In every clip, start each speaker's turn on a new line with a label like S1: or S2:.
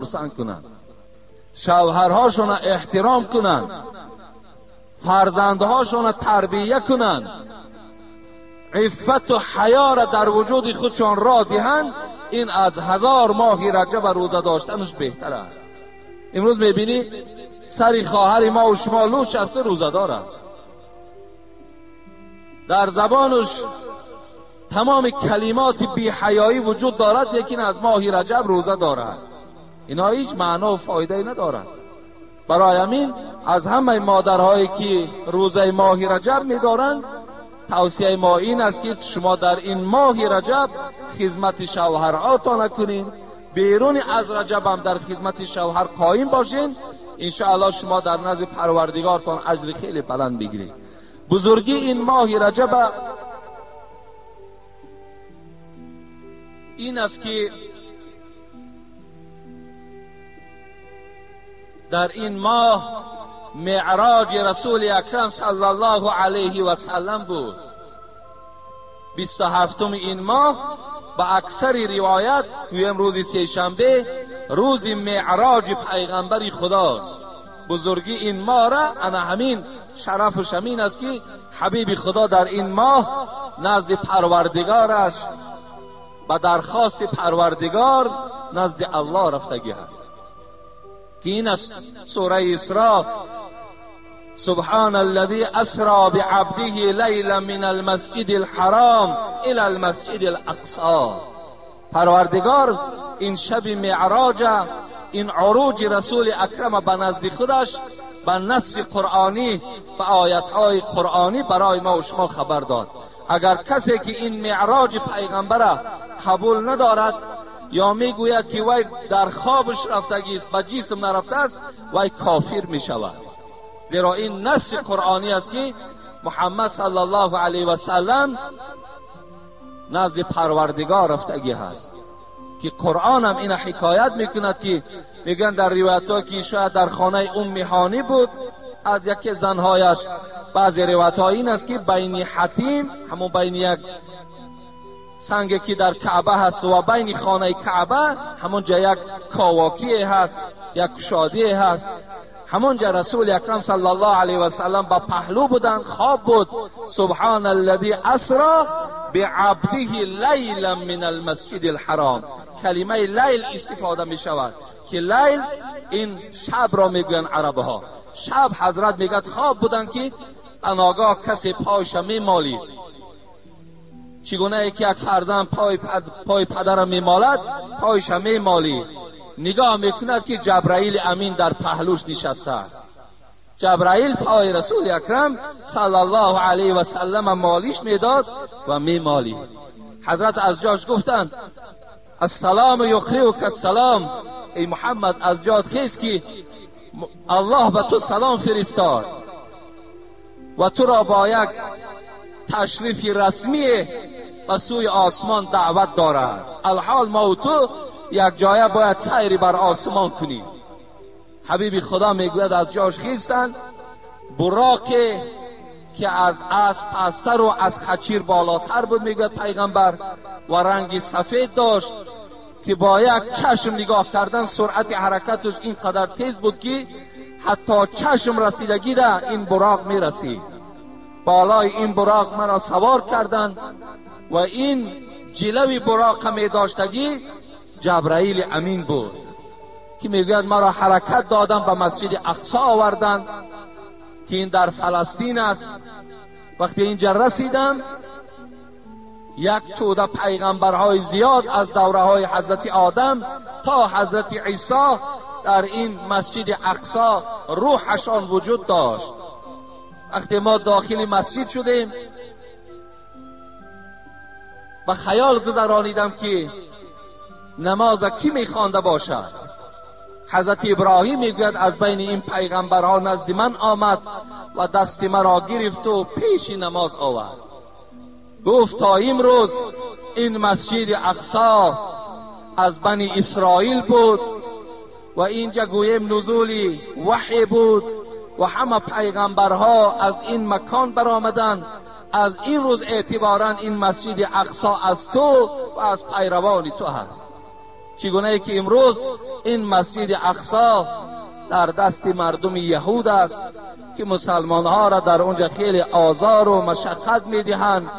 S1: پسند کنند، شوهرهاشون احترام کنند، فرزندهاشون تربیه کنند، عفت و حیا را در وجود خودشان را دهند. این از 1000 ماه رجب روزه داشتنش بهتر است. امروز میبینی سری خواهر ما و شما لوچ است، روزه دار است، در زبانش تمام کلمات بی حیایی وجود دارد، لیکن از ماه رجب روزه دارد. اینا هیچ معنا و فایده ندارد. برای همین از همه مادرهایی که روزه ماه رجب می‌دارند، توصیه ما این است که شما در این ماه رجب خدمت شوهرهاتان کنین، بیرون از رجب هم در خدمت شوهر قائم باشین. ان شاء الله شما در نزد پروردگارتان اجر خیلی بلند بگیرید. بزرگی این ماه رجب این است که در این ماه معراج رسول اکرم صلی الله علیه و سلم بود. 27 این ماه به اکثر روایت گویم روز سه‌شنبه روز معراج پیغمبر خداست. بزرگی این ماه را انا همین شرفش همین است که حبیب خدا در این ماه نزد پروردگارش و درخواست پروردگار نزد الله رفتگی است. که این است سوره اسراء: سبحان الذي اسرى بعبده لیلا من المسجد الحرام الى المسجد الاقصى. پروردگار این شب معراج، این عروج رسول اکرم به نزد خودش به نص قرآنی و آیت‌های قرآنی برای ما و شما خبر داد. اگر کسی که این معراج پیغمبر قبول ندارد یا میگوید که وی در خوابش رفتگی است، به جسم نرفته است، وی کافر می شود. زیرا این نص قرآنی است که محمد صلی الله علیه و سلم نزد پروردگار رفتگی هست. که قرآن هم این حکایت میکند که میگن در روایت ها که شاید در خانه ام هانی بود از یکی زنهایش. بعضی روایت ها این است که بین حتیم، همون بین یک سنگی که در کعبه هست و بین خانه کعبه همونجا یک کاواکی هست، یک کشادی هست. همونجا رسول اکرم صلی الله علیه و سلم با پهلو بودن، خواب بود. سبحان الذی اسری بعبده لیلا من المسجد الحرام. کلمه لیل استفاده می شود که لیل این شب را میگن عربها. شب حضرت میگد خواب بودن که ناگاه کسی پایش می مالید. چگونه ای که یک فرزند پای پدر می مالد، پایش می مالید. نگاه میکند که جبرائیل امین در پهلوش نشسته است. جبرائیل پای رسول اکرم صلی الله علیه و سلم مالیش میداد و می مالید. حضرت از جاش گفتند السلام یقریئک السلام. ای محمد از جات خیز که الله به تو سلام فرستاد و تو را با یک تشریف رسمی به سوی آسمان دعوت دارد. الحال ما و تو یک جایه باید سیری بر آسمان کنیم. حبیب خدا میگوید از جاش خیستند. براقی که از اسب پستر و از خچیر بالاتر بود میگوید پیغمبر و رنگی سفید داشت که با یک چشم نگاه کردن سرعت حرکتش اینقدر تیز بود که حتی چشم رسیدگی ده این براق میرسید. بالای این براق مرا سوار کردند و این جلوی براق می داشتگی جبرائیل امین بود که میگوید مرا حرکت دادن به مسجد اقصی آوردن که این در فلسطین است. وقتی اینجا رسیدم یک توده پیغمبرهای زیاد از دوره های حضرت آدم تا حضرت عیسی در این مسجد اقصی روحشان وجود داشت. وقتی ما داخل مسجد شدیم به خیال گذرانیدم که نماز کی میخوانده باشد. حضرت ابراهیم میگوید از بین این پیغمبرها نزد من آمد و دست مرا گرفت و پیش نماز آورد. گفت تا امروز این مسجد اقصی از بنی اسرائیل بود و اینجا گویم نزول وحی بود و همه پیغمبرها از این مکان برآمدند. از این روز اعتباراً این مسجد اقصا از تو و از پیروان تو هست. چگونه که امروز این مسجد اقصا در دست مردم یهود است که مسلمان ها را در اونجا خیلی آزار و مشقت میدهند،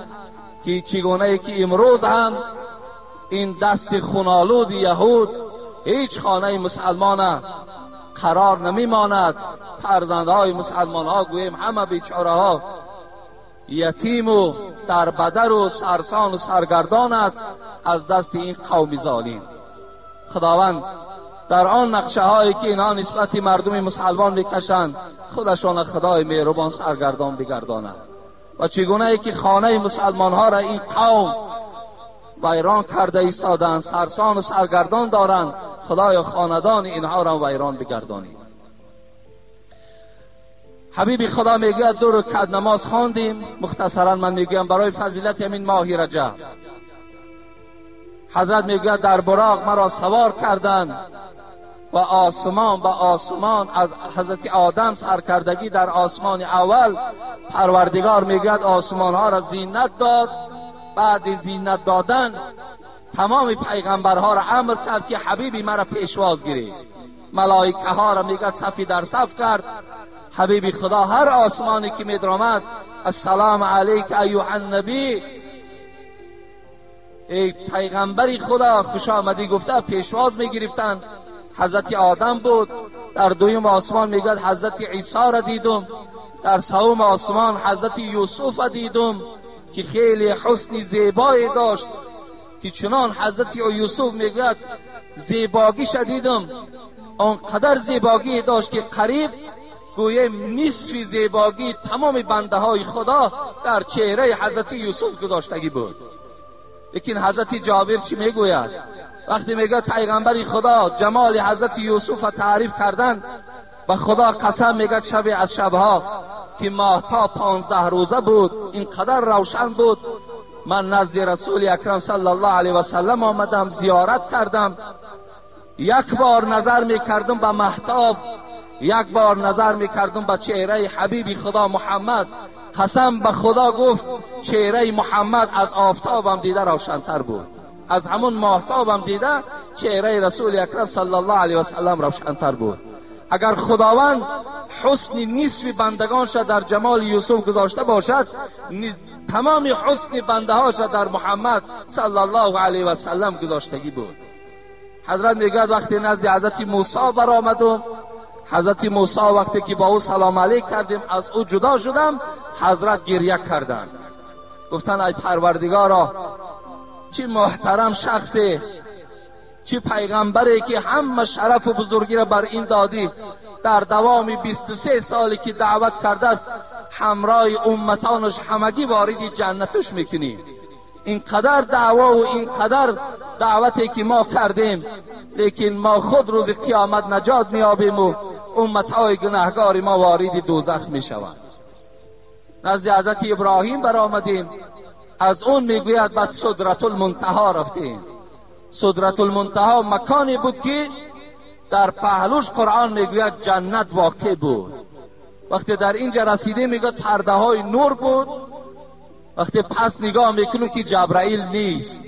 S1: که چگونه که امروز هم این دست خونالود یهود هیچ خانه مسلمان قرار نمیماند. فرزندهای مسلمان ها گویم همه بیچاره ها یتیم و در بدر و سرسان و سرگردان است از دست این قوم ظالم. خداوند در آن نقشه هایی که اینها نسبت مردم مسلمان میکشند خودشان خدای مهربان سرگردان بگرداند و چگونه که خانه مسلمان ها را این قوم ویران کرده ایستادند، سرسان و سرگردان دارند، خدای خاندان اینها را ویران بگردانید. حبیب خدا میگه 2 رکعت نماز خواندیم. مختصرا من میگم برای فضیلت همین ماه رجب حضرت میگه در براق مرا سوار کردند و آسمان از حضرت آدم سرکردگی در آسمان اول پروردگار میگه آسمان ها را زینت داد. بعد زینت دادن تمام پیغمبرها را امر کرد که حبیبی مرا پیشواز گیرید. ملائکه ها را میگه صفی در صف کرد. حبیب خدا هر آسمانی که میدرامد السلام علیک ایها النبی، ای پیغمبری خدا خوش آمدی گفته پیشواز میگرفتند. حضرت آدم بود. در دویم آسمان میگه حضرت عیسی را دیدم. در سوم آسمان حضرت یوسف را دیدم که خیلی حسن زیبایی داشت، که چنان حضرت یوسف میگه زیباگیش دیدم، آنقدر زیباگی داشت که قریب گویم نصف زیباگی تمام بنده های خدا در چهره حضرت یوسف گذاشتگی بود. لیکن حضرت جابر چی میگوید؟ وقتی میگه پیغمبر خدا جمال حضرت یوسف را تعریف کردن و خدا قسم میگه شب از شبها که ماهتاب 15 روزه بود، اینقدر روشن بود. من نزد رسول اکرم صلی الله علیه و سلم آمدم، زیارت کردم، یک بار نظر میکردم به ماهتاب، یک بار نظر میکردم به چهره حبیب خدا محمد. قسم به خدا گفت چهره محمد از آفتابم دیده روشنتر بود، از همون ماهتابم دیده چهره رسول اکرم صلی الله علیه و سلم روشنتر بود. اگر خداوند حسن نصف بندگانش در جمال یوسف گذاشته باشد، تمام حسن بنده هاش در محمد صلی الله علیه و سلم گذاشتگی بود. حضرت میگه وقتی نزد حضرت موسی برآمدم، حضرت موسی وقتی که با او سلام علیک کردیم از او جدا شدم، حضرت گریه کردند. گفتن ای پروردگارا چه محترم شخصی، چه پیغمبری که همه شرف و بزرگی را بر این دادی، در دوام 23 سالی که دعوت کرده است همراه امتانش همگی وارد جنتش میکنی. اینقدر دعوا و اینقدر دعوتی که ما کردیم، لیکن ما خود روز قیامت نجات میابیم و امتهای گناهگار ما وارد دوزخ میشوند. نزد حضرت ابراهیم برآمدیم، از اون میگوید بعد سدرت المنتها رفتیم. سدرت المنتها مکانی بود که در پهلوش قرآن میگوید جنت واقع بود. وقتی در اینجا رسیده میگوید پرده های نور بود. وقتی پس نگاه میکنیم که جبرائیل نیست.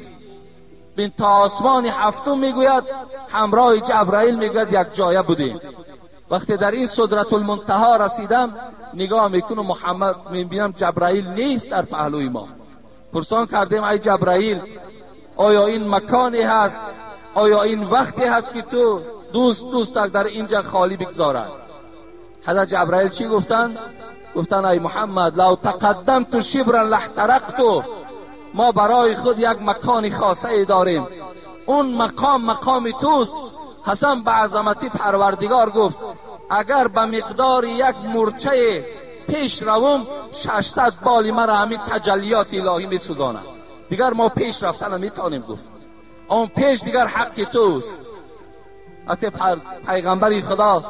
S1: بین تا آسمان هفتم میگوید همراه جبرائیل میگوید یک جایه بودیم. وقتی در این سدرت المنتها رسیدم نگاه میکنم محمد میبینم جبرائیل نیست در پهلوی ما. پرسان کردیم ای جبرائیل آیا این مکانی هست، آیا این وقتی هست که تو دوست در اینجا خالی بگذارد؟ حضرت جبرائیل چی گفتن؟ گفتن ای محمد لو تقدمت شبرا لاحترقت، ما برای خود یک مکان خاصه داریم، اون مقام توست. قسم به عظمت پروردگار گفت اگر به مقدار یک مورچه پیش روم 600 بال مرا همین تجلیات الهی می سوزاند. دیگر ما پیش رفتن نمیتونیم گفت، اون پیش دیگر حق توست. حتی پیغمبر خدا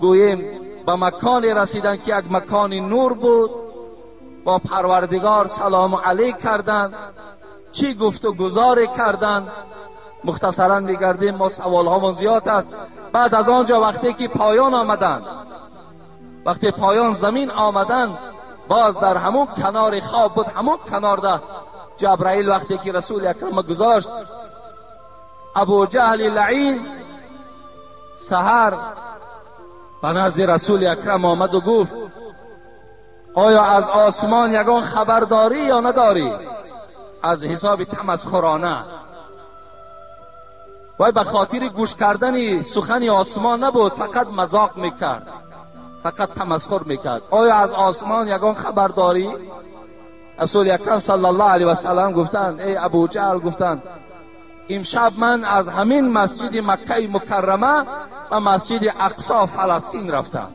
S1: گوییم به مکانی رسیدن که یک مکان نور بود، با پروردگار سلام علیک کردند، چی گفت و گزار کردند. مختصرا میگردیم، ما سوال هامون زیاد است. بعد از آنجا وقتی که پایان آمدن، وقتی پایان زمین آمدن، باز در همون کنار خواب بود، همون کنار ده جبرائیل وقتی که رسول اکرم گذاشت، ابو جهل لعین سحر به نزد رسول اکرم آمد و گفت آیا از آسمان یگان خبر داری یا نداری؟ از حساب تمسخرانه وای به خاطر گوش کردن سخن آسمان نبود، فقط مذاق میکرد، فقط تمسخر میکرد. آیا از آسمان یگان خبر داری؟ رسول اکرم صلی الله علیه و سلم گفتند ای ابو جهل، گفتند امشب من از همین مسجد مکه مکرمه و مسجد اقصی فلسطین رفتم.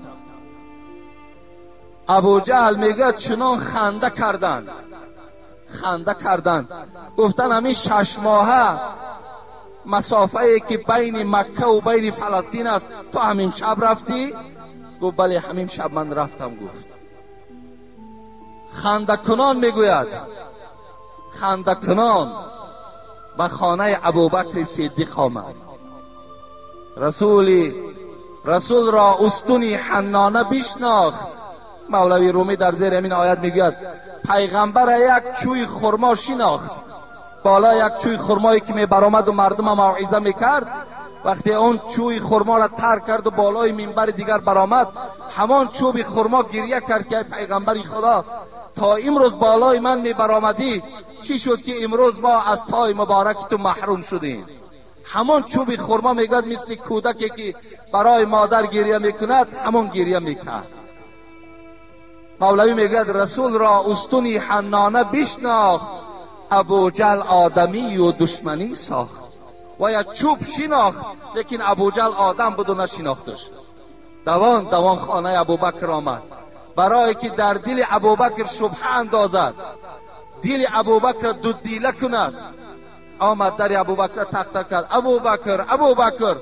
S1: ابو جهل میگه چنان خنده کردند گفتن همین 6 ماهه مسافه که بین مکه و بین فلسطین است، تو همین شب رفتی؟ گفت بله همین شب من رفتم. گفت خنده کنان میگوید، خنده کنان به خانه ابوبکر صدیق آمد. رسول را استونی حنانه بشناخت. مولوی رومی در زیر همین آیت میگوید پیغمبر یک چوی خرما شناخت. بالا یک چوی خرمایی که میبرآمد و مردم موعظه میکرد، وقتی اون چوی خرما را ترک کرد و بالای منبر دیگر برآمد، همان چوب خرما گریه کرد که پیغمبر خدا تا امروز بالای من میبرآمدی، چی شد که امروز ما از پای مبارک تو محروم شدیم؟ همان چوب خرما میگوید مثل کودکی که برای مادر گریه میکند، همون گریه میکرد. مولوی میگوید رسول را استونی حنانه بشناخت، ابو جهل آدمی و دشمنی ساخت. و یک چوب شناخت، لیکن ابو جهل آدم بود و نشناختش. دوان خانه ابوبکر آمد برای که در دل ابوبکر شبهه اندازد، دل ابوبکر دو دیله کند. آمد در ابوبکر تق تق کرد، ابوبکر.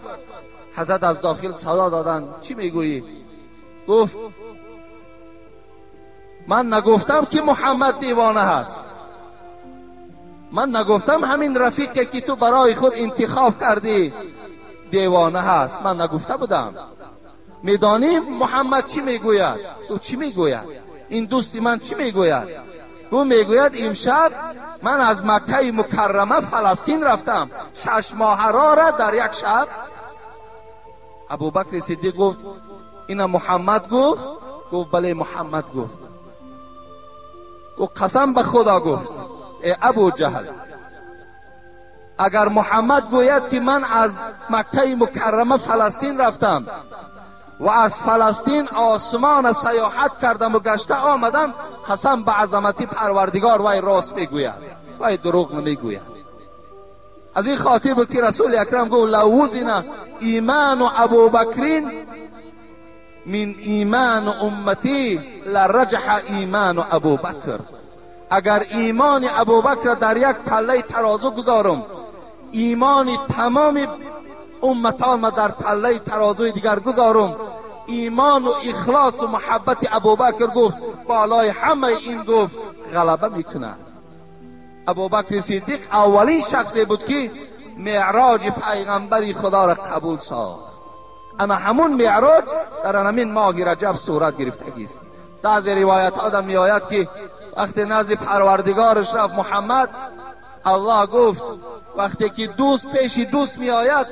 S1: حضرت از داخل صدا دادن چی میگویی؟ گفت من نگفتم که محمد دیوانه هست، من نگفتم همین رفیقی که تو برای خود انتخاب کردی دیوانه هست، من نگفته بودم. میدانی محمد چی میگوید؟ تو چی میگوید؟ این دوستی من چی میگوید؟ او میگوید امشب من از مکه مکرمه فلسطین رفتم 6 ماه را در یک شب. ابوبکر صدیق گفت اینا محمد گفت؟ گفت بله محمد گفت. او قسم به خدا گفت ای ابو جهل، اگر محمد گوید که من از مکه مکرمه فلسطین رفتم و از فلسطین آسمان سیاحت کردم و گشته آمدم، قسم به عظمت پروردگار وای راست میگوید، وای دروغ نمیگوید. از این خاطر بود که رسول اکرم گفت لو وزن ایمان ابوبکر من ایمان امتی لرجح ایمان ابوبکر. اگر ایمان ابوبکر در یک پله ترازو گذارم، ایمان تمام امتان ما در پله ترازوی دیگر گذارم، ایمان و اخلاص و محبت ابوبکر گفت بالای همه این گفت غلبه میکنه. ابوبکر صدیق اولین شخصی بود که معراج پیغمبری خدا را قبول ساخت. اما همون معراج در همین ماه رجب صورت گرفتگی است. بعضی روایت ها می آید که وقتی نزد پروردگارش رفت محمد، الله گفت وقتی که دوست پیش دوست می آید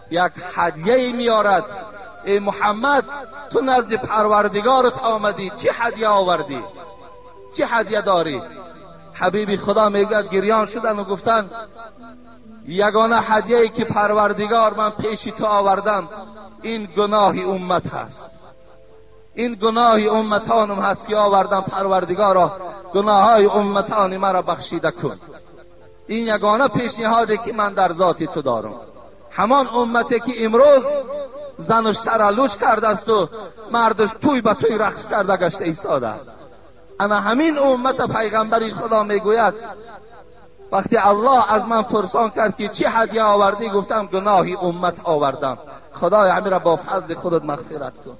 S1: یک هدیه می آرد. ای محمد تو نزد پروردگارت آمدی، چه هدیه آوردی؟ چه هدیه داری؟ حبیب خدا میگوید گریان شدن و گفتن یگانه هدیه‌ای که پروردگار من پیش تو آوردم این گناه امت هست، این گناه امتانم هست که آوردم. پروردگارا گناههای امتان مرا بخشیده کن. این یگانه پیشنهادی که من در ذات تو دارم. همان امتی که امروز زنش سر لوچ کرده است و مردش توی به توی رقص کرده گشته ایستاده است. اما همین امت پیغمبری خدا میگوید وقتی الله از من پرسان کرد که چه هدیه آوردی، گفتم گناه امت آوردم. خدای همین را با فضل خودت مغفرت کن.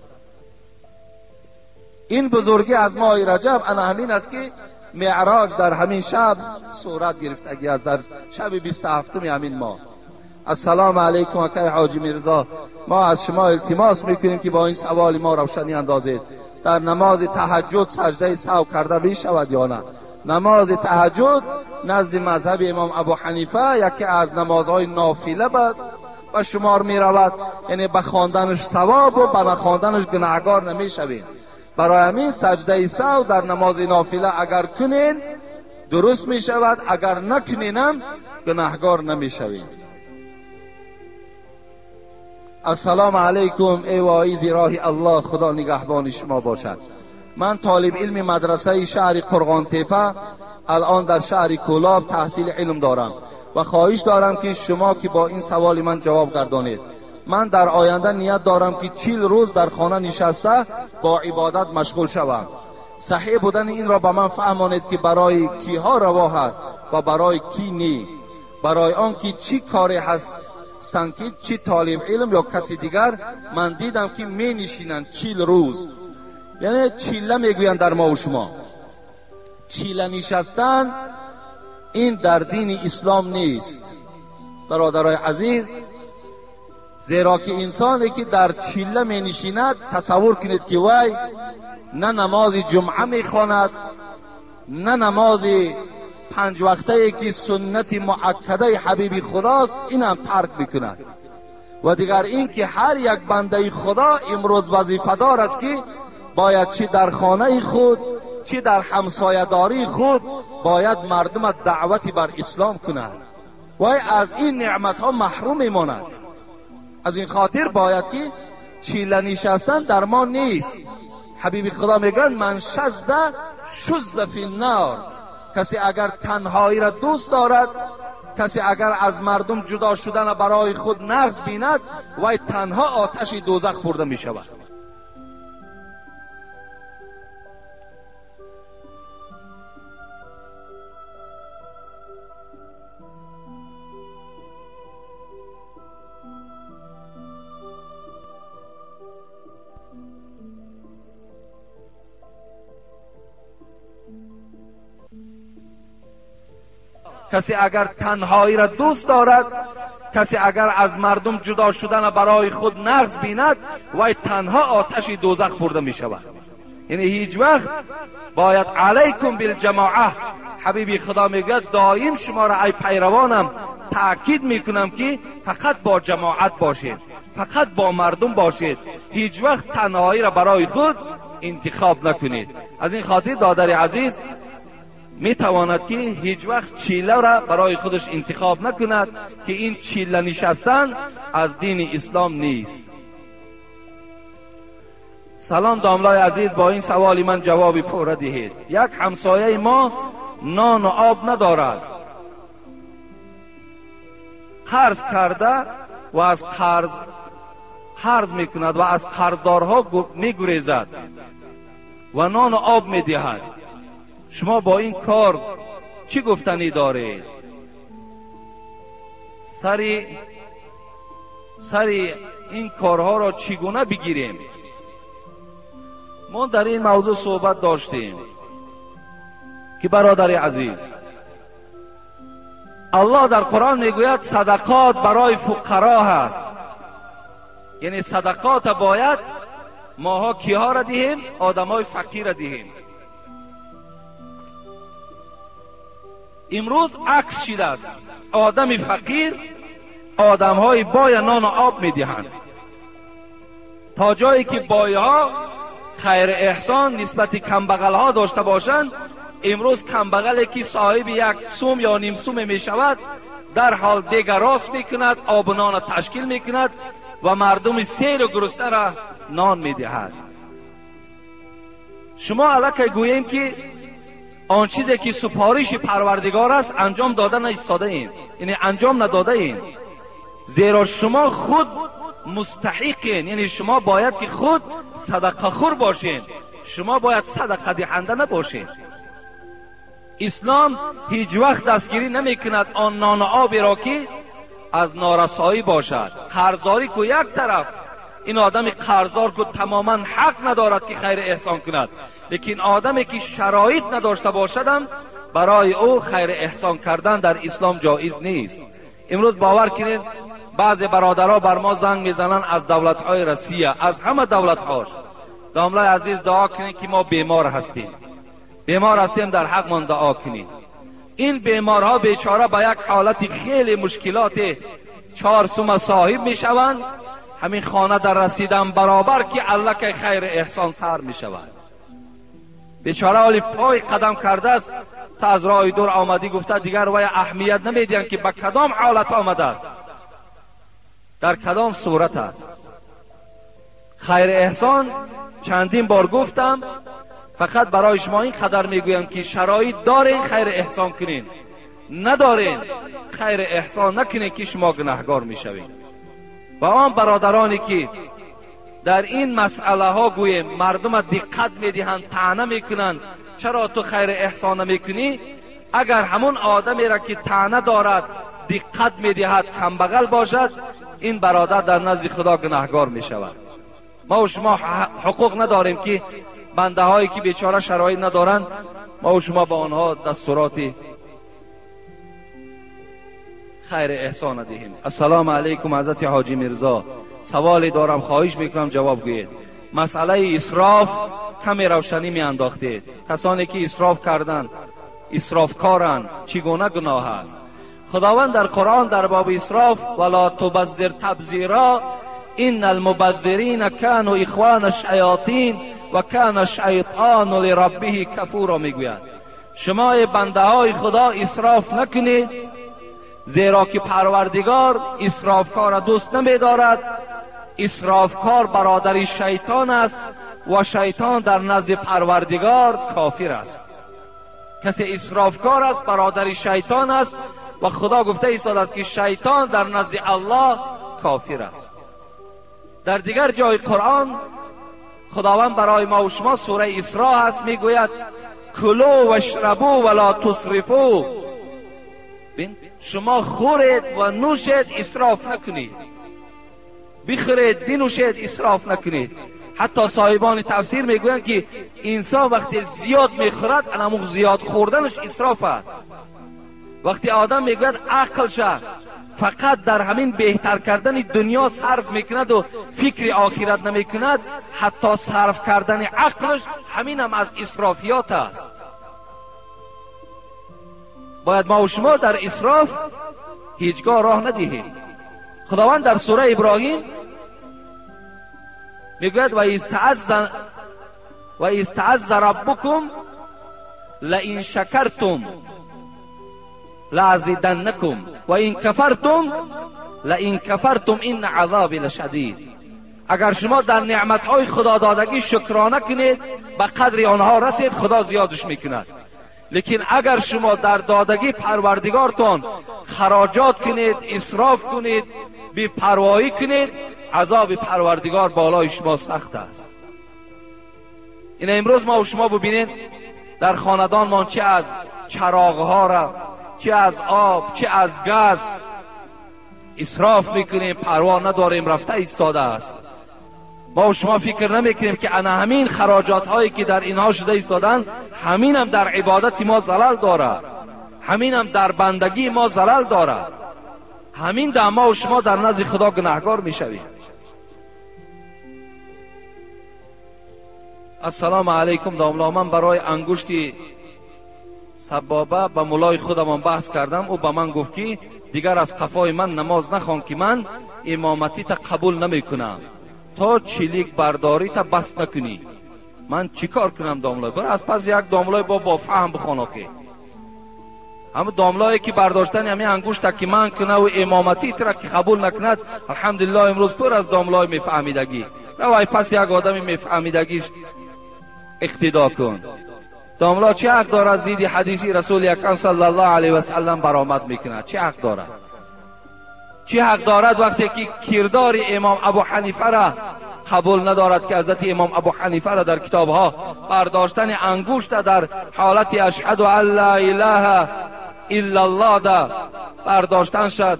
S1: این بزرگی از ماه رجب انا همین است که معراج در همین شب صورت گرفتگی است، در شب 27 همین ماه. السلام علیکم اکای حاجی میرزا، ما از شما التماس میکنیم که با این سوال ما روشنی اندازید. در نماز تهجد سجده سهو کرده می شود یا نه؟ نماز تهجد نزد مذهب امام ابو حنیفه یکی از نمازهای نافله به شمار می رود، یعنی به خواندنش ثواب و به نخواندنش گناهگار نمی شوید. برای همین سجده سهو در نماز نافله اگر کنین درست می شود، اگر نکنینم گناهگار نمی شوید. السلام علیکم ای واعظ راه الله، خدا نگهبان شما باشد. من طالب علم مدرسه شهر قرغان تپه الان در شهر کولاب تحصیل علم دارم و خواهش دارم که شما که با این سوال من جواب گردانید. من در آینده نیت دارم که 40 روز در خانه نشسته با عبادت مشغول شوم. صحیح بودن این را به من فهمانید که برای کیها روا هست و برای کی نی؟ برای آن که چی کاری هست که چی طالب علم یا کسی دیگر من دیدم که می نشینند 40 روز، یعنی چیله میگویند در ما و شما. چیله نشستن این در دین اسلام نیست برادرای عزیز، زیرا که انسانی که در چیله می نشیند تصور کنید که وای نه نماز جمعه می خواند، نه نماز 5 وقته که سنت مؤکده حبیب خداست این هم ترک میکند. و دیگر این که هر یک بنده خدا امروز وظیفه دار است که باید چی در خانه خود چی در همسایه‌داری خود باید مردم دعوتی بر اسلام کند و از این نعمت ها محروم میماند. از این خاطر باید که چیله نشستن در ما نیست. حبیب خدا میگن من شذ فی النار، کسی اگر تنهایی را دوست دارد، کسی اگر از مردم جدا شدن برای خود نغز بیند و تنها آتش دوزخ برده می شود. کسی اگر تنهایی را دوست دارد، کسی اگر از مردم جدا شدن برای خود نغز بیند و تنها آتش دوزخ برده می شود. یعنی هیچ وقت باید علیکم بالجماعه، حبیبی خدا میگه دائم شما را ای پیروانم تأکید میکنم که فقط با جماعت باشید، فقط با مردم باشید، هیچ وقت تنهایی را برای خود انتخاب نکنید. از این خاطر دادر عزیز می تواند که هیچ وقت چیله را برای خودش انتخاب نکند که این چیله نشستن از دین اسلام نیست. سلام داملای عزیز، با این سوالی من جوابی پوره دهید. یک همسایه ما نان و آب ندارد، قرض کرده و از قرض میکند و از قرضدارها میگریزد و نان و آب میدهد. شما با این کار چی گفتنی دارید؟ سری این کارها را چگونه بگیریم؟ ما در این موضوع صحبت داشتیم که برادر عزیز الله در قرآن میگوید صدقات برای فقرا هست، یعنی صدقات باید ماها کیها را دهیم؟ آدمای فقیر را دهیم. امروز عکس شده است، آدم فقیر آدمهای بای نان و آب میدهند، تا جایی که بایها خیر احسان نسبت کمبغل ها داشته باشند. امروز کمبغلی که صاحب یک سوم یا نیم سوم می شود در حال دیگر راست میکند، آب و نان تشکیل میکند و مردم سیر و گرسنه را نان میدهد. شما الکی گوییم که آن چیزی که سپارش پروردگار است انجام داده نایستاده ایم، یعنی انجام نداده ایم، زیرا شما خود مستحقین، یعنی شما باید که خود صدقه خور باشین، شما باید صدقه دهنده نباشین. اسلام هیچ وقت دستگیری نمی کند آن نان و آبی را که از نارسایی باشد. قرضداری کو یک طرف، این آدم قرضدار کو تماما حق ندارد که خیر احسان کند، لیکن آدمی که شرایط نداشته باشد برای او خیر احسان کردن در اسلام جایز نیست. امروز باور کنید بعضی برادرها بر ما زنگ میزنن از دولت‌های روسیه، از همه
S2: داملای عزیز دعا کنید که ما بیمار هستیم، بیمار هستیم، در حق من دعا کنید. این بیمارها بیچاره به یک حالت خیلی مشکلات 4 سوم صاحب می شوند، همین خانه در رسیدن برابر که الله که خیر احسان سر می شوند. بیچاره حالی پای قدم کرده است تا از راه دور آمدی، گفته دیگر وای اهمیت نمیدین که به کدام حالت آمده است، در کدام صورت است. خیر احسان چندین بار گفتم، فقط برای شما این قدر میگویم که شرایط دارین خیر احسان کنین، ندارین خیر احسان نکنین که شما گناهگار میشوین. و آن برادرانی که در این مسئله ها گویم مردم دقت میدهند، طعنه میکنند چرا تو خیر احسان نمیکنی، اگر همون آدمی را که طعنه دارد دقت میدهد کمبغل باشد، این برادر در نزد خدا گناهگار میشود. ما و شما حقوق نداریم که بنده هایی که بیچاره شرایط ندارند ما و شما با آنها دستورات خیر احسان دهیم. السلام علیکم حضرت حاجی میرزا، سوالی دارم، خواهش میکنم جواب گویید. مسئله اسراف کمی روشنی می انداختید. کسانی که اسراف کردند اسرافکارند، چگونه گناه است؟ خداوند در قرآن در باب اسراف ولا تبذر تبذیرا ان المبذرین كانوا اخوان الشیاطین و کان الشیطان لربه کفورا میگوید شما بنده های خدا اسراف نکنید، زیرا که پروردگار اسرافکار دوست نمی‌دارد. اسرافکار برادر شیطان است و شیطان در نزد پروردگار کافر است. کسی اسرافکار است برادر شیطان است و خدا گفته ایستاد است که شیطان در نزد الله کافر است. در دیگر جای قرآن خداوند برای ما و شما سوره اسراء است، میگوید کلوا واشربوا ولا تسرفوا. شما خورید و نوشید، اسراف نکنید. بخورید بنوشید، اسراف نکنید. حتی صاحبان تفسیر میگویند که انسان وقتی زیاد میخورد، همون زیاد خوردنش اسراف است. وقتی آدم میگوید عقلش فقط در همین بهتر کردن دنیا صرف میکند و فکر آخرت نمیکند، حتی صرف کردن عقلش همین هم از اسرافیات است. باید ما و شما در اسراف هیچگاه راه ندهیم. خداوند در سوره ابراهیم میگوید و استعذ ربکم لئن شکرتم لازیدنکم و این کفرتم این عذاب لشدید. اگر شما در نعمتهای خدا دادگی شکرانه کنید، به قدر آنها رسید، خدا زیادش میکند. لیکن اگر شما در دادگی پروردگارتان خراجات کنید، اسراف کنید، بی پروایی کنید، عذاب پروردگار بالای شما سخت است. این امروز ما و شما ببینید در خاندان ما چه از چراغها را، چه از آب، چه از گاز اسراف میکنیم، پروا نداریم، رفته ایستاده است. ما و شما فکر نمیکنیم که انا همین خراجات هایی که در اینها شده ایستادن، همین هم در عبادت ما زلال دارد، همین هم در بندگی ما زلال دارد، همین در ما و شما در نزد خدا گناهگار میشویم. السلام علیکم داملا، من برای انگشتی سبابه با مولای خودم بحث کردم. او با من گفت که دیگر از قفای من نماز نخوان که من امامتی تا قبول نمی کنم تا چلیک برداری تا بس نکنی. من چیکار کنم داملای؟ برای از پس یک داملای با فهم بخوان که همه داملایی که برداشتن همین انگشت که من کنه و امامتی را که قبول نکند، الحمدلله امروز پر از داملای میفهمیدگی. روای پس یک آدم میفهمیدگیش اقتدا کن. داملا چه حق دارد زیدی حدیثی رسول اکرم صلی الله علیه و سلم برآمد میکند؟ چه حق دارد؟ چه حق دارد وقتی که کردار امام ابو حنیفه را قبول ندارد که حضرت امام ابو حنیفه را در کتابها برداشتن انگشت در حالت اشهد ان لا اله الا الله دا برداشتن شد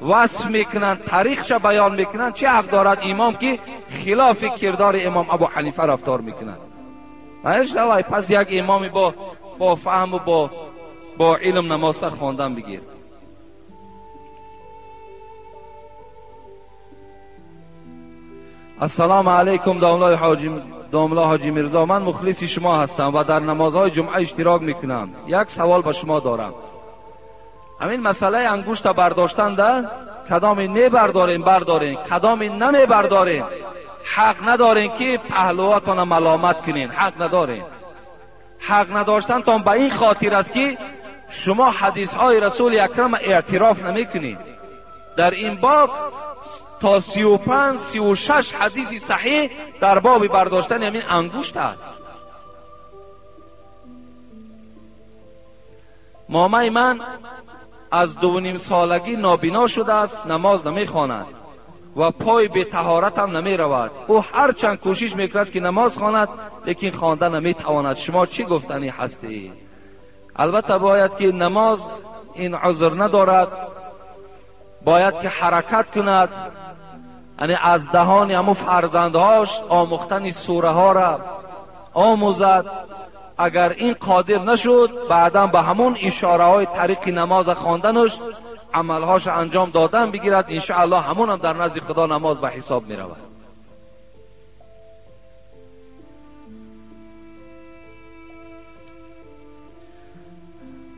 S2: وصف میکنند، تاریخش بیان میکنند؟ چه حق دارد امام که خلاف کردار امام ابو حنیفه رفتار میکنند؟ مایش روای پس یک امامی با فهم و با علم نماز سر خواندن بگیر. السلام علیکم داملای حاجی داملا حاجی میرزا، من مخلص شما هستم و در نمازهای جمعه اشتراک میکنم. یک سوال به شما دارم. همین مسئله انگشت برداشتن ده، کدام بردارین، کدام نمیبردارین، حق ندارین که پهلواتون ملامت کنین. حق ندارین. حق نداشتن تان به این خاطر است که شما حدیث های رسول اکرم اعتراف نمیکنید. در این باب تا 35-36 حدیث صحیح در باب برداشتن همین انگشت است. مامای من از 2.5 سالگی نابینا شده است، نماز نمیخواند و پای به طهارت هم نمی رود. او هرچند کوشش میکرد که نماز خواند لیکن خوانده نمیتواند. شما چی گفتنی هستی؟ البته باید که نماز این عذر ندارد، باید که حرکت کند، یعنی از دهان همو فرزندهاش آموختن سوره ها را آموزد. اگر این قادر نشد بعدا به همون اشاره های طریق نماز خواندنش عملهاش انجام دادن بگیرد، انشاءالله همون هم در نزد خدا نماز به حساب می رود.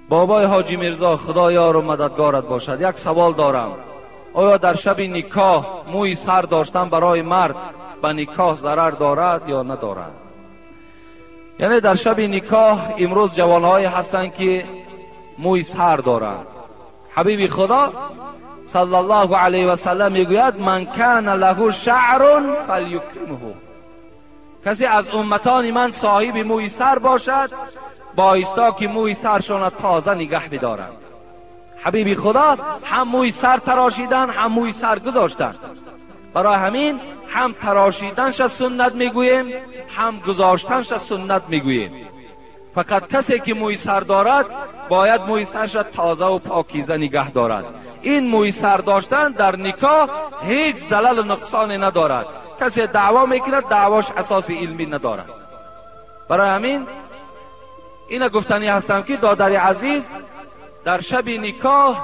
S2: بابای حاجی میرزا خدا یار و مددگارت باشد. یک سوال دارم. آیا در شب نکاح موی سر داشتن برای مرد به نکاح ضرر دارد یا ندارد؟ یعنی در شب نکاح امروز جوانهایی هستند که موی سر دارند. حبیب خدا صلی الله علیه و سلم میگوید من کان له شعر فلیکرمه. کسی از امتان من صاحب موی سر باشد بایستا که موی سرشان تازه نگه بدارند. حبیب خدا هم موی سر تراشیدن هم موی سر گذاشتن. برای همین هم تراشیدنش سنت میگوییم هم گذاشتنش سنت میگوییم. فقط کسی که موی سر دارد باید موی سرش تازه و پاکیزه نگه دارد. این موی سر داشتن در نکاح هیچ زلل و نقصانی ندارد. کسی دعوا میکند دعواش اساس علمی ندارد. برای همین اینا گفتنی هستم که دادر عزیز در شب نکاح،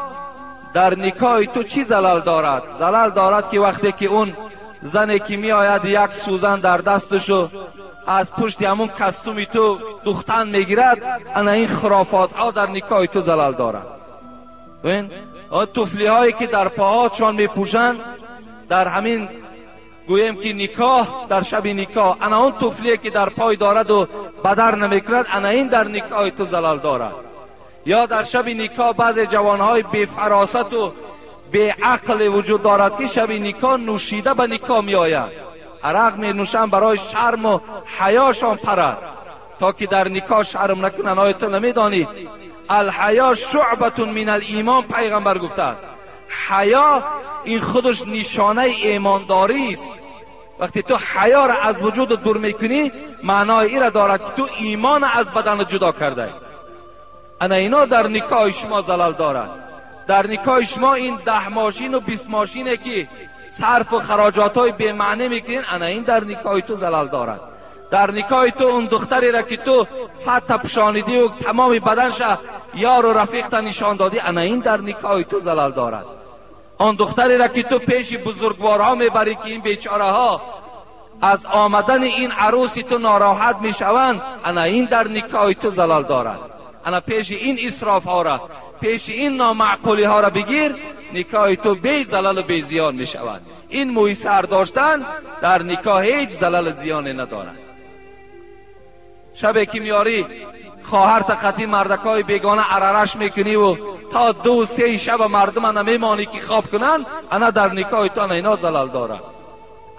S2: در نکاح تو چی زلل دارد؟ زلل دارد که وقتی که اون زنی که می آید یک سوزن در دستشو از پشت همون کستومی تو دختن میگیرد، انا این خرافات ها در نکاح تو زلل دارد. ببین توفلی هایی که در پاها چون می پوشند در همین گویم که نکاح، در شب نکاح انا اون توفلی که در پای دارد و بدر نمیکند، انا این در نکاح تو زلل دارد. یا در شب نکاح بعض جوانهای بی فراست و بی عقل وجود دارد که شب نکاح نوشیده به نکاح می آید، عرق می نوشن برای شرم و حیاشان پرد تا که در نکاح شرم نکنن. آیا تو نمیدانی الحیا شعبة من الایمان پیغمبر گفته است. حیا این خودش نشانه ایمانداری است. وقتی تو حیا را از وجود دور میکنی معنای این را دارد که تو ایمان از بدن جدا کرده. انا اینا در نکاح شما زلال دارد. در نکاح شما این 10 ماشین و 20 ماشینه که صرف و خراجات های بی معنی میکنین، انا این در نکاح تو زلال دارد. در نکاح تو اون دختری را که تو فتح پشانیدی و تمام بدنش یار و رفیق نشان دادی، انا این در نکاح تو زلال دارد. آن دختری را که تو پیش بزرگوارها میبری که این بیچاره ها از آمدن این عروسی تو ناراحت میشوند، انا این در نکاح تو زلال دارد. انا پیش این اسراف ها را، پیش این نامعقولی ها را بگیر، نکاح تو بی زلال و بی زیان می شود. این موی سر داشتن در نکاح هیچ زلال زیانی ندارد. شبی که میاری خواهر تقتی مردکای بیگانه عررش میکنی و تا 2-3 شب مردم نمیمانی که خواب کنن، انا در نکاح تو اینا زلال دارد.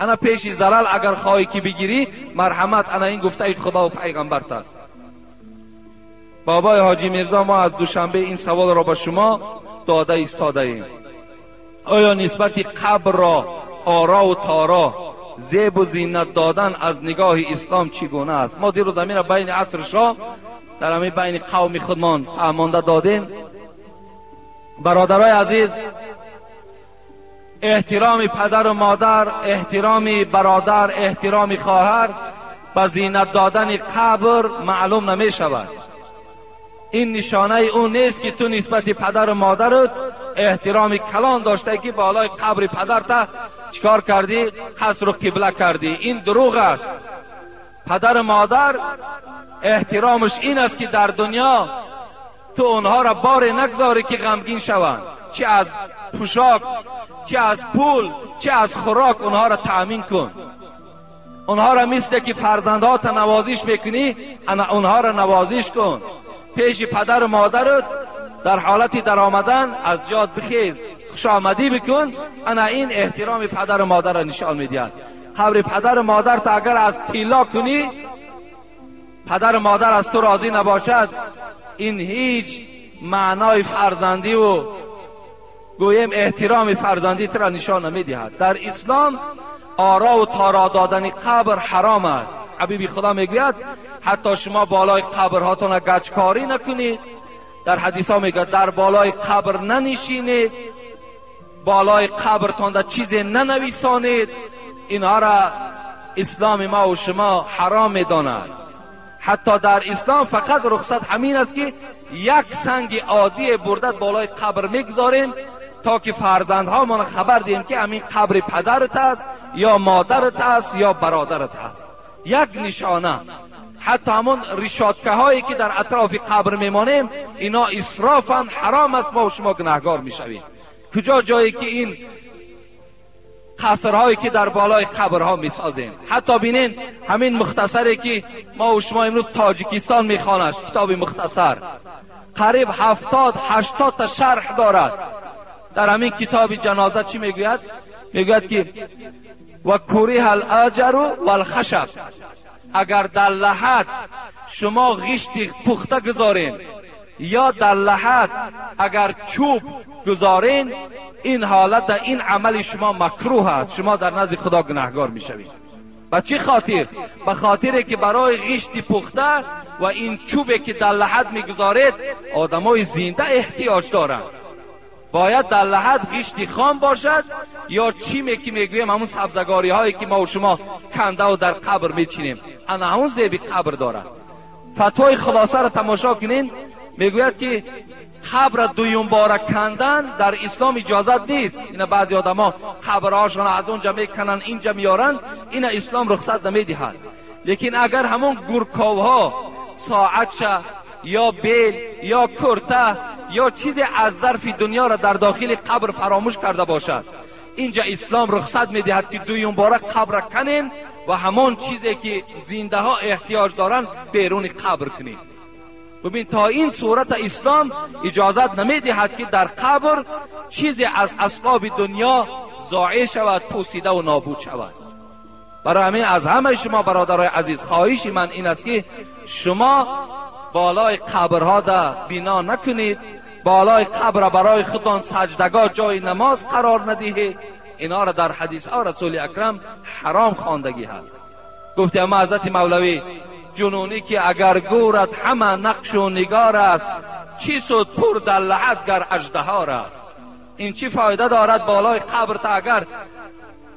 S2: انا پیش زلال اگر خواهی که بگیری مرحمت، انا این گفته خدا و پیغمبرت است. بابای حاجی میرزا ما از دوشنبه این سوال را به شما داده ایستاده ایم. آیا نسبت قبر را آرا و تارا زیب و زینت دادن از نگاه اسلام چگونه است؟ ما دیروز زمین را بین عصر شاه در همین بین قوم خودمان فهمانده دادیم. برادرای عزیز، احترام پدر و مادر، احترام برادر، احترام خواهر به زینت دادن قبر معلوم نمی شود. این نشانه اون نیست که تو نسبت پدر و مادرت احترام کلان داشته که بالای قبر پدرت چیکار کردی؟ قصر و قبله کردی. این دروغ است. پدر مادر احترامش این است که در دنیا تو اونها را بار نگذاری که غمگین شوند، چه از پوشاک، چه از پول، چه از خوراک اونها را تأمین کن. اونها را مثل که فرزندها تا نوازش میکنی اونها را نوازش کن. پیش پدر و مادرت در حالت در آمدن از جاد بخیز، خوش آمدی بکن. انا این احترام پدر و مادر را نشان میدهد. قبر پدر و مادر تا اگر از طلا کنی، پدر و مادر از تو راضی نباشد، این هیچ معنای فرزندی و گویم احترام فرزندی را نشان نمیدهد. در اسلام آرا و تارا دادن قبر حرام است. حبیب خدا میگوید حتی شما بالای قبرهاتون گچکاری نکنید. در حدیث ها میگه در بالای قبر ننشینید، بالای قبرتون در چیزی ننویسانید. اینها را اسلام ما و شما حرام میداند. حتی در اسلام فقط رخصت همین است که یک سنگ عادی برده بالای قبر میگذاریم تا که فرزندها من خبر دهیم که همین قبر پدرت است یا مادرت است یا برادرت است. یک نشانه. حتی همون رشاتکه هایی که در اطراف قبر میمانیم اینا اسرافن، حرام است، ما و شما گناهگار میشویم. کجا جایی که این قصرهایی که در بالای قبرها میسازیم. حتی بینین همین مختصری که ما و شما امروز تاجیکستان میخوانش، کتاب مختصر قریب 70-80 تا شرح دارد. در همین کتاب جنازه چی میگوید؟ میگوید که و کوریه الاجر و الخشب، اگر در لحد شما غشت پخته گذارین یا در لحد اگر چوب گذارین، این حالت در این عمل شما مکروه است، شما در نزد خدا گناهگار میشوید. به چه خاطر؟ به خاطری که برای غشت پخته و این چوبی که در لحد میگذارید آدمای زنده احتیاج دارند. باید در لحد غشت خام باشد یا چیمی که میگویم همون سبزگاری هایی که ما و شما کنده و در قبر میچینیم، انا همون زیبی قبر دارد. فتوای خلاصه را تماشا کنین، میگوید که قبر دویم باره کندن در اسلام اجازت نیست. اینا بعضی آدما قبرهاشون از اونجا میکنن اینجا میارن، اینا اسلام رخصت نمیدهد. لیکن اگر همون گورکاوها ساعتشه یا بیل یا کرته یا چیزی از ظرف دنیا را در داخل قبر فراموش کرده باشد، اینجا اسلام رخصت میدهد که دویم باره قبر کنین و همون چیزی که زنده ها احتیاج دارن بیرون قبر کنین. ببین تا این صورت اسلام اجازت نمیدهد که در قبر چیزی از اسباب دنیا ضایع شود، پوسیده و نابود شود. برای همین از همه شما برادرای عزیز خواهش من این است که شما بالای قبرها دا بنا نکنید، بالای قبر برای خودتان سجدگاه جای نماز قرار ندهید. اینا را در حدیث ها رسول اکرم حرام خواندگی هست. گفتی اما حضرت مولوی جنونی که اگر گورت همه نقش و نگار است، چی سود پر در لحد گر اژدهار است. این چی فایده دارد بالای قبر تا اگر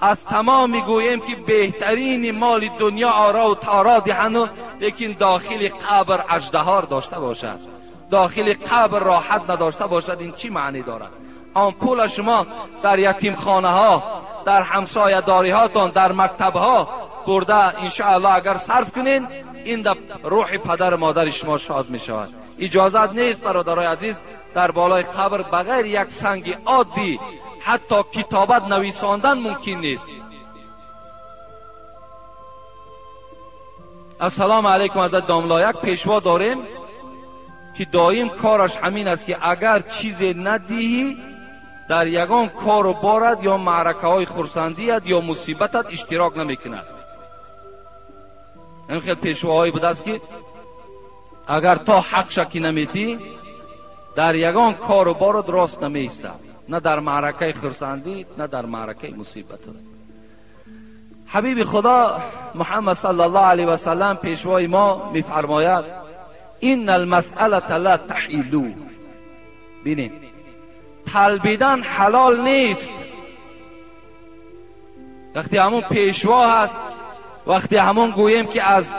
S2: از تمام میگوییم که بهترین مال دنیا آرا و تارا دهند، لیکن داخل قبر اژدهار داشته باشد، داخل قبر راحت نداشته باشد، این چی معنی دارد؟ آن پول شما در یتیم خانه ها، در همسایه داری هاتون، در مکتب ها برده انشاءالله اگر صرف کنین، این در روح پدر مادر شما شاد می شود. اجازت نیست برادرای عزیز در بالای قبر بغیر یک سنگ عادی حتی کتابت نویساندن ممکن نیست. السلام علیکم. حضرت داملا یک پیشوا داریم که دائم کارش همین است که اگر چیزی ندهی در یگان کار و بارد یا معرکه های خرسندیت یا مصیبتت اشتراک نمیکند. این خیلی پیشواهایی بوده است که اگر تا حق شکی نمیتی در یگان کار و بارد راست نمیستد، نه در معرکه خرسندی نه در معرکه مصیبت. حبیب خدا محمد صلی الله علیه و سلم پیشوای ما میفرماید این المسئله لا تحیلو. ببینید طلبیدن حلال نیست. وقتی همون پیشوا هست، وقتی همون گوییم که از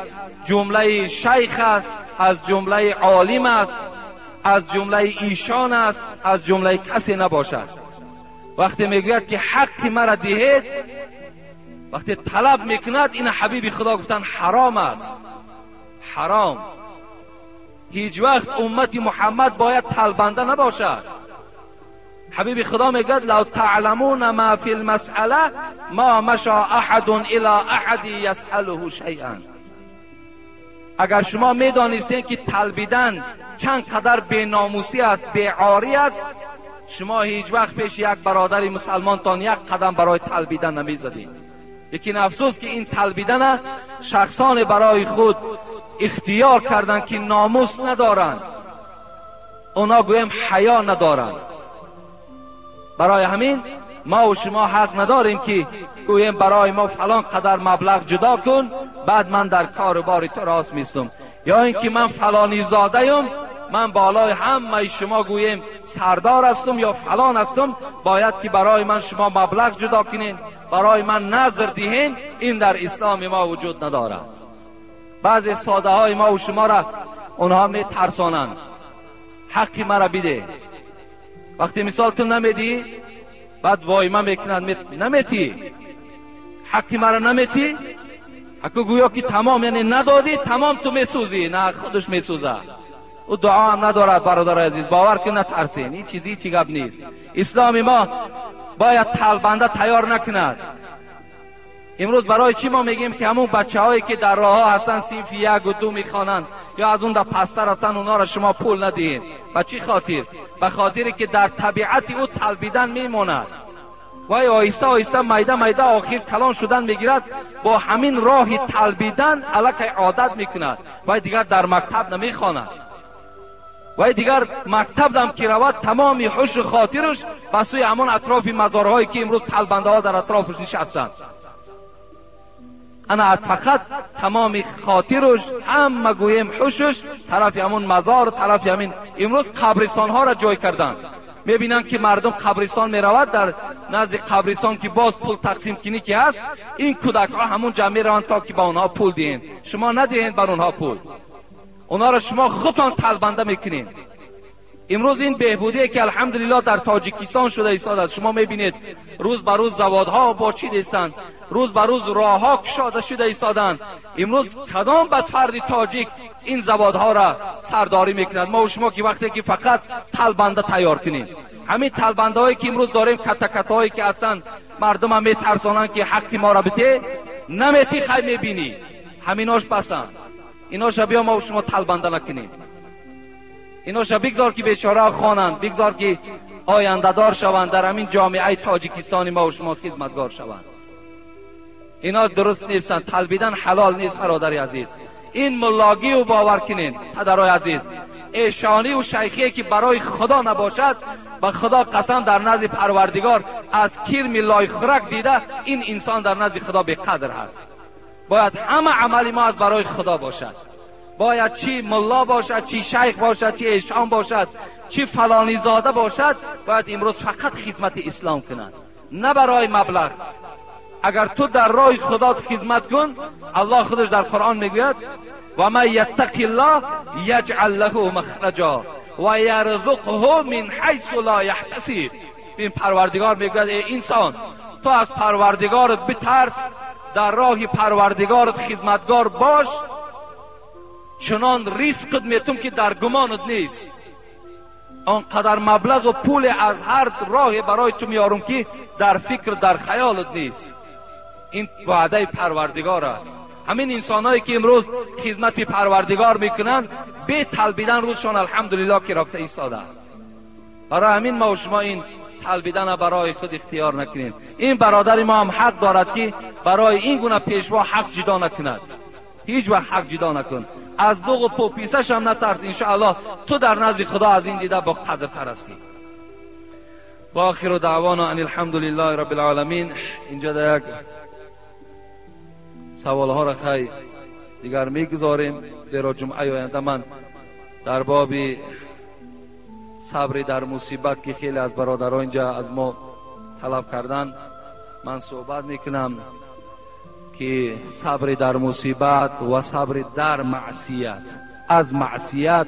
S2: جمله شیخ است، از جمله عالم است، از جمله ایشان است، از جمله کسی نباشد. وقتی میگوید که حق مرا دهید، وقتی طلب میکند این حبیب خدا گفتن حرام است، حرام. هیچ وقت امت محمد باید طلبنده نباشد. حبیب خدا میگه لو تعلمون ما فی المسئله ما مشى احد الی احد یسأله شیئا. اگر شما میدانستین که طلبیدن چند قدر بی‌ناموسی است، بی‌عاری است، شما هیچ وقت پیش یک برادر مسلمانتان یک قدم برای طلبیدن نمیزدین. لیکن افسوس که این طلبیدن شخصان برای خود اختیار کردن که ناموس ندارند، اونا گویم حیا ندارند. برای همین ما و شما حق نداریم که گویم برای ما فلان قدر مبلغ جدا کن بعد من در کاروبار تو راست میستم، یا اینکه من فلانی زاده ام، من بالای همه شما گویم سردار هستم یا فلان هستم، باید که برای من شما مبلغ جدا کنین، برای من نظر دهین. این در اسلام ما وجود نداره. بعضی ساده های ما و شما را اونها می ترسانند، حقی مرا بده. وقتی مثال تو نمیدی بعد وایمه میکنند، نمیتی حقی مرا نمیتی، حقی گویا که تمام یعنی ندادی تمام تو میسوزی. نه، خودش میسوزه. او دعا هم ندارد برادر عزیز، باور کن نترسین، این چیزی چی گپ نیست. اسلام ما باید طلبنده تیار نکند. امروز برای چی ما میگیم که همون بچه هایی که در راه ها هستن صنف 1 و 2 میخوانند یا از اون در پستر هستن، اونا را شما پول ندهید. به چی خاطر؟ به خاطری که در طبیعت او طلبیدن میماند و آیسته آیسته میده میده آخر کلان شدن میگیرد، با همین راه طلبیدن الک عادت میکند و دیگر در مکتب نمیخواند و دیگر مکتب هم که رود تمامی حش و خاطرش به سوی همان اطراف مزارهایی که امروز طلبنده ها در اطرافش نشستند. انا فقط تمام خاطرش همه گویم حشش طرف همون مزار، طرف همین امروز قبرستان ها را جای کردن. میبینن که مردم قبرستان میرود، در نزد قبرستان که باز پول تقسیم کنی که هست، این کودک ها همون جمع روند تا که با اونها پول دهین. شما ندهین بر اونها پول، اونا را شما خودتان طلبنده میکنین. امروز این بهبودی که الحمدلله در تاجیکستان شده ایستاد، شما میبینید روز به روز زوادها باچیده هستند، روز به روز راهها کشاده شده ایستادند. امروز کدام بدفرد تاجیک این زوادها را سرداری میکند؟ ما و شما که وقتی که فقط طلبنده تیار کنیم، همین طلبنده هایی که امروز داریم کتکت هایی که هستند، مردم هم میترسانند که حقی ما را بده، نمیتی خیلی میبینی همیناش بسند. ایناش بیا ما و شما طلبنده نکنیم، ایناش بگذار که بیچاره خوانند، بگذار که آینده دار شوند، در همین جامعه تاجیکستان ما و شما خدمتگار شوند. اینا درست نیستن. طلبیدن حلال نیست برادر عزیز. این ملاگی و باور کنین پدرای عزیز، ایشانی و شیخی که برای خدا نباشد، با خدا قسم در نزد پروردگار از کرم لای خورک دیده، این انسان در نزد خدا به قدر هست. باید همه عمل ما از برای خدا باشد. باید چی ملا باشد، چی شیخ باشد، چی ایشان باشد، چی فلانی زاده باشد، باید امروز فقط خدمت اسلام کنند، نه برای مبلغ. اگر تو در راه خدا خدمت کن، الله خودش در قرآن میگوید و من یتق الله یجعل له مخرجا و یرزقه من حیث لا یحتسب. این پروردگار میگوید ای انسان، تو از پروردگارت بترس، در راه پروردگارت خدمتگار باش، چنان ریسکت میتم که در گمانت نیست. آنقدر مبلغ و پول از هر راه برای تو میارم که در فکر در خیالت نیست. این وعده پروردگار است. همین انسانایی که امروز خدمت پروردگار میکنن، به طلبیدن روزشان الحمدلله که رفته ایستاده است. برای همین ما و شما این طلبیدن برای خود اختیار نکنیم. این برادر ما هم حق دارد که برای این گونه پیشوا حق جدا نکند. هیچ وقت حق جدا نکن. از دوغ و پوپیسش هم نترس، انشاءالله تو در نزد خدا از این دیده با قدر تر هستی. و آخر دعوانا ان الحمدلله رب العالمین. اینجا در یک سوال ها را خیلی دیگر میگذاریم، زیرا جمعه آینده من در باب صبر در مصیبت که خیلی از برادران اینجا از ما طلب کردن، من صحبت میکنم که صبر در مصیبت و صبر در معصیت، از معصیت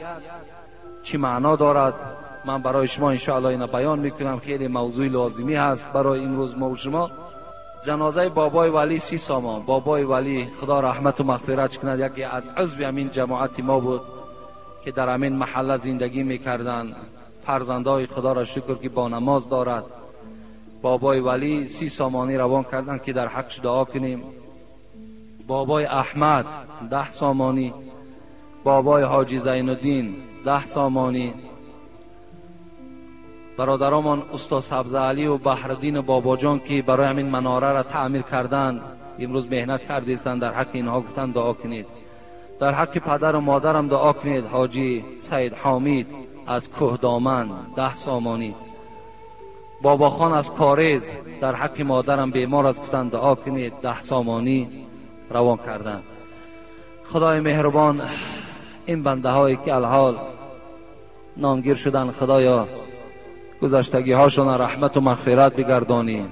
S2: چی معنا دارد، من برای شما انشاءالله اینا بیان میکنم. خیلی موضوع لازمی هست برای این روز ما و شما. جنازه بابای ولی 30 سامان. بابای ولی خدا رحمت و مغفرت کنه، یکی از عضو همین جماعت ما بود که در همین محله زندگی میکردن. فرزندای خدا را شکر که با نماز دارد. بابای ولی 30 سامانی روان کردن که در حقش دعا کنیم. بابای احمد 10 سامانی. بابای حاجی زین الدین 10 سامانی. برادرمان استاد سبز علی و بحرالدین و بابا جان که برای همین مناره را تعمیر کردند، امروز مهنت کردیستند، در حق اینها گفتن دعا کنید. در حق پدر و مادرم دعا کنید. حاجی سید حامید از کوهدامن 10 سامانی. بابا خان از پاریز در حق مادرم بیمار از گفتن دعا کنید، 10 سامانی روان کردند. خدای مهربان این بنده هایی که الحال نامگیر شدن، خدایا گذشتگی هاشون رحمت و مغفرت بگردانی،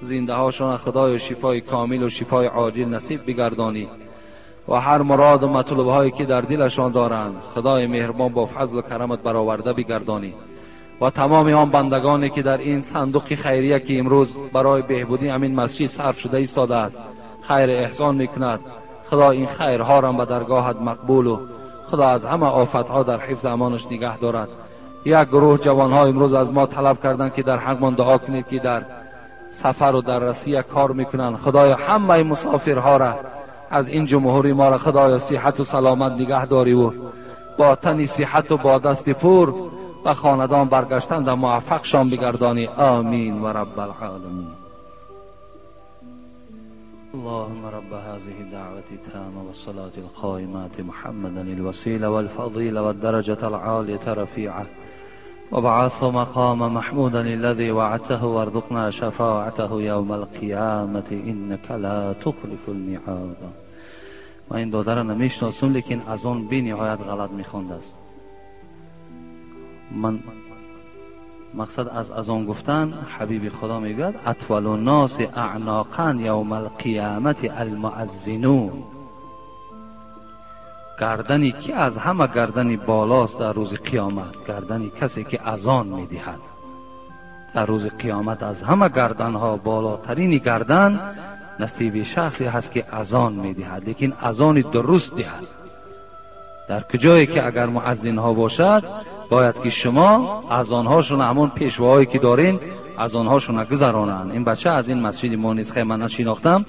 S2: زنده هاشون خدای شفای کامل و شفای عاجل نصیب بگردانی و هر مراد و مطلوب هایی که در دلشان دارند خدای مهربان با فضل و کرمت برآورده بگردانی و تمام آن بندگانی که در این صندوق خیریه که امروز برای بهبودی همین مسجد صرف شده ایستاده است خیر احسان میکند، خدا این خیرها را به درگاهت مقبول و خدا از همه آفتها در حفظ امانش نگه دارد. یک گروه جوانها امروز از ما طلب کردند که در حقمان دعا کنید که در سفر و در روسیه کار میکنند. خدایا همه مسافرها را از این جمهوری ما را خدایا صحت و سلامت نگه داری و با تن صحت و با دست پر و خاندان برگشتن در موفق شان بگردانی. آمین و رب العالمین. اللهم رب هذه الدعوة التامة والصلاة القائمة محمدا الوسيلة والفضيلة والدرجة العالية رفيعة وبعث مقام محمودا الذي وعدته وارزقنا شفاعته يوم القيامة إنك لا تخلف الميعاد. ما این دو را نمیشناسم لیکن از اون بی نهایت غلط میخونده است. من مقصد از آن گفتن حبیب خدا میگوید اطول الناس اعناقا یوم القیامت المؤذنون. گردنی که از همه گردنی بالاست در روز قیامت، گردنی کسی که اذان میدهد. در روز قیامت از همه گردنها بالاترین گردن نصیب شخصی هست که اذان میدهد، لیکن اذان درست دهد. در کجایی که اگر مؤذن ها باشد باید که شما اذانهاشون همون پیشواهایی که دارین اذانهاشون گذرانند. این بچه از این مسجد ما نیست، خیلی من نشناختم،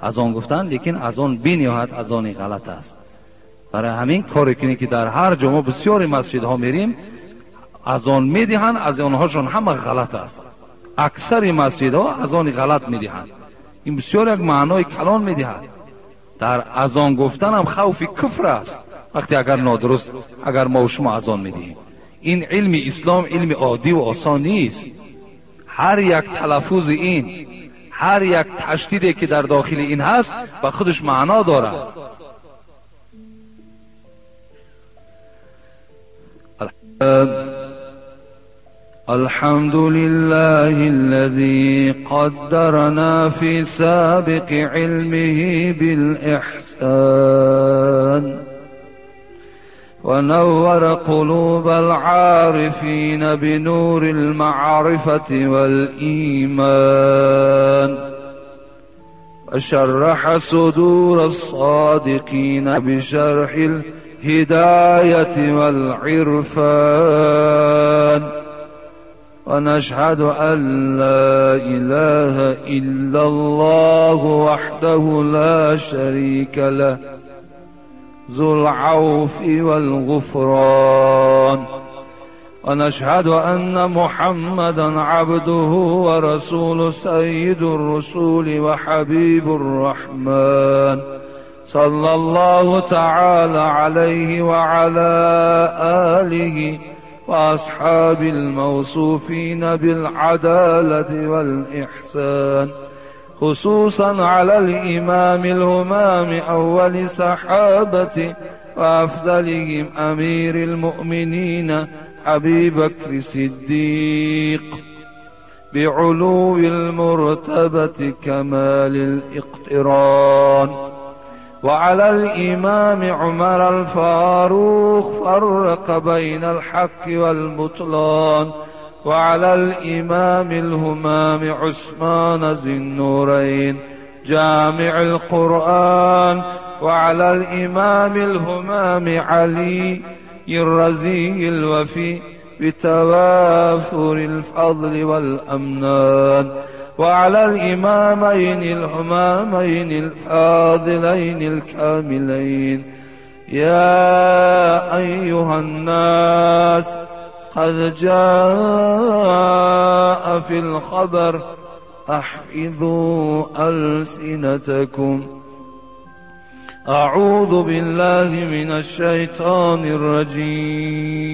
S2: اذان گفتن لیکن اذان بی نهایت اذان غلط است. برای همین کاری کنید که در هر جمعه بسیاری مسجد ها میریم اذان میدهند، اذانهاشون همه غلط است. اکثر مسجد ها اذان غلط میدهند. این بسیار یک معنای کلان میدهد. در اذان گفتن هم خوف کفر است وقتی اگر نادرست اگر ما و شما اذان میدهیم. این علم اسلام علم عادی و آسان نیست. هر یک تلفظ این، هر یک تشدیدی که در داخل این هست با خودش معنا دارد. الحمد لله الذي قدرنا في سابق علمه بالإحسان ونور قلوب العارفين بنور المعرفة والإيمان وشرح صدور الصادقين بشرح الهداية والعرفان ونشهد أن لا إله إلا الله وحده لا شريك له ذو العوف والغفران ونشهد أن محمدا عبده ورسوله سيد الرسول وحبيب الرحمن صلى الله تعالى عليه وعلى آله وأصحاب الموصوفين بالعدالة والإحسان خصوصا على الإمام الهمام أول صحابة وأفضلهم أمير المؤمنين أبي بكر الصديق بعلو المرتبة كمال الاقتران وعلى الإمام عمر الفاروق فرق بين الحق والبطلان وعلى الإمام الهمام عثمان ذي النورين جامع القرآن، وعلى الإمام الهمام علي الرزي الوفي بتوافر الفضل والأمنان، وعلى الإمامين الهمامين الفاضلين الكاملين. يا أيها الناس قد جاء في الخبر أحفظوا ألسنتكم. أعوذ بالله من الشيطان الرجيم.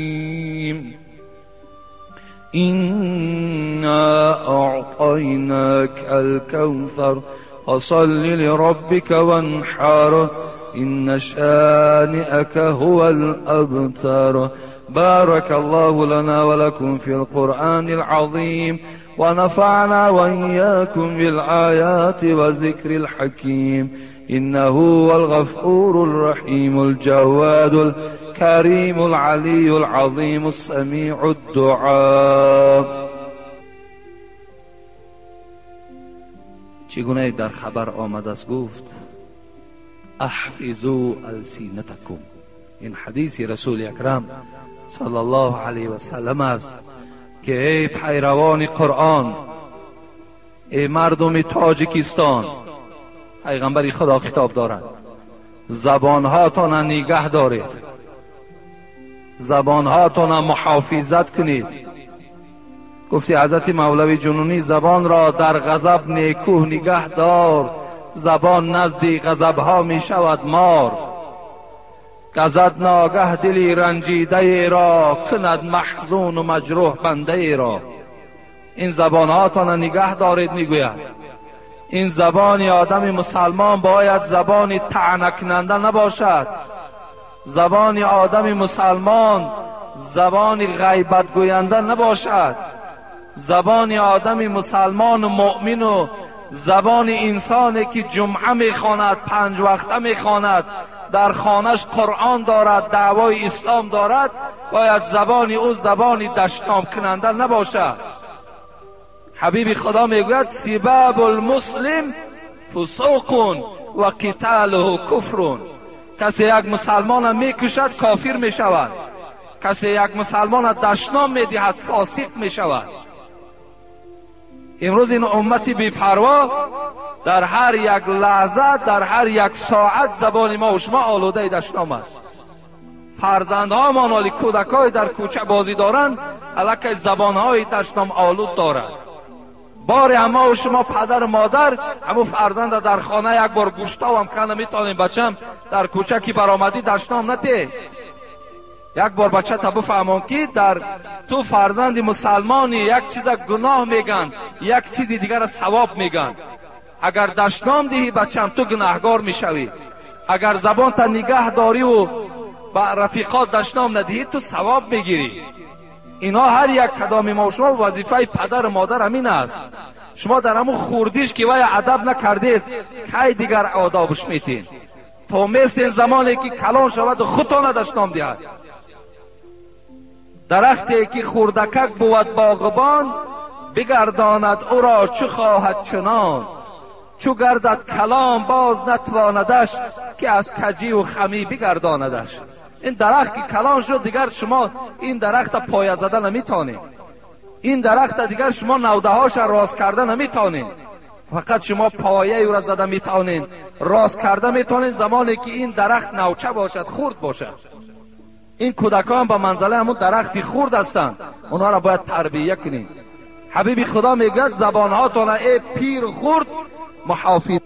S2: إنا أعطيناك الكوثر فصل لربك وانحر إن شانئك هو الأبتر. بارك الله لنا ولكم في القرآن العظيم، ونفعنا وإياكم بالآيات والذكر الحكيم، إنه هو الغفور الرحيم الجواد الكريم العلي العظيم السميع الدعاء. چگونه در خبر آمده است گفت احفظوا السنتکم. این حدیث رسول اکرم صلی الله علیه و سلم است که ای پیروان قرآن، ای مردم تاجیکستان، پیغمبر خدا خطاب دارد، زبانهاتان نگه دارید، زبانهاتان محافظت کنید. گفتی حضرت مولوی جنونی زبان را در غضب نیکو نگه دار، زبان نزد غضبها می شود مار. گزد ناگه دلی رنجیده ای را، کند محزون و مجروح بنده ای را. این زبانهاتان نگه دارید میگوید. این زبان آدم مسلمان باید زبان طعنه کننده نباشد. زبان آدم مسلمان زبان غیبت گوینده نباشد. زبان آدم مسلمان و مؤمن و زبان انسانی که جمعه میخواند، 5 وقته میخواند، در خانش قرآن دارد، دعوای اسلام دارد، باید زبان او زبان دشنام کننده نباشد. حبیب خدا میگوید سباب المسلم فسوق و قتاله کفر. کسی یک مسلمان میکشد کافر میشود، کسی یک مسلمان دشنام میدهد فاسق میشود. امروز این امت بی‌پروا در هر یک لحظه، در هر یک ساعت زبان ما و شما آلوده دشنام است. فرزندهامان علی کودکای در کوچه بازی دارند، الکی زبانهای دشنام آلود دارد. بار اما و شما پدر و مادر همو فرزند در خانه یک بار گوشتا هم کنه میتونیم بچم در کوچه کی برآمدی دشنام نته. یک بار بچه تا بفهمون که در تو فرزند مسلمانی یک چیز گناه میگن، یک چیز دیگر ثواب میگن. اگر دشنام دهی بچم تو گناهگار میشوی. اگر زبان تا نگه داری و با رفیقات دشنام ندهی تو ثواب میگیری. اینا هر یک کدام ما شما وظیفه پدر و مادر همین است. شما در همون خوردیش که وای ادب نکردید کی دیگر آدابش میتین؟ تو میستین زمانی که کلان شود و خودتان دشنام دهد. درختی که خوردکک بود باغبان، بگرداند او را چو خواهد چنان. چو گردد کلام باز نتواندش، که از کجی و خمی بگرداندش. این درخت که کلان شد دیگر شما این درخت پایه زده نمیتونید. این درخت دیگر شما نوده هاش راست کرده نمیتونید. فقط شما پایه او را زده میتونید، راست کرده میتونید زمانی که این درخت نوچه باشد، خرد باشد. این کودکان به منزله همون درختی خرد هستند، اونا را باید تربیه کنید. حبیب خدا میگه زبانهاتون ای پیر خرد محافظ